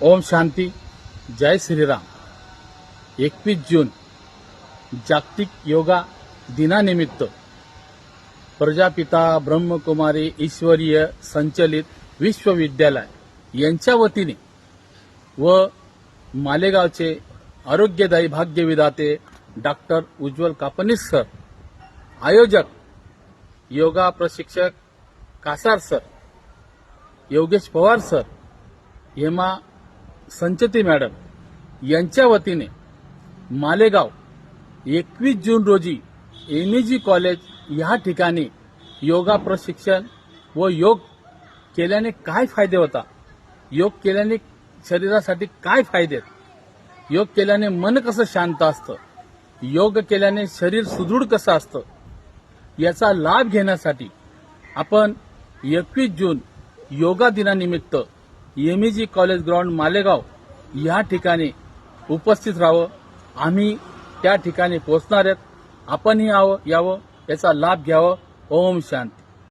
ओम शांती. जय श्रीराम. 21 जून जागतिक योगा दिनानिमित्त प्रजापिता ब्रह्मकुमारी ईश्वरीय संचलित विश्वविद्यालय यांच्या वतीने व मालेगावचे आरोग्यदायी भाग्यविधाते डॉक्टर उज्ज्वल कापनीस सर, आयोजक योगा प्रशिक्षक Kasar sir, Yogesh Pawar sir, Hema Sanchati madam यांच्या वतीने मालेगाव 21 जून रोजी एमईजी कॉलेज या ठिकाणी योगा प्रशिक्षण व योग केल्याने काय फायदे होता, योग केल्याने शरीरासाठी काय फायदे, योग केल्याने मन कसं शांत असतं, योग केल्याने शरीर सुदृढ कसं असतं, याचा लाभ घेण्यासाठी आपण 21 जून योगा दिनानिमित्त एमईजी कॉलेज ग्राउंड मालेगाव या ठिकाणी उपस्थित राहावं. आम्ही त्या ठिकाणी पोहोचणार आहेत. आपणही यावं, याचा लाभ घ्यावा. ओम शांती.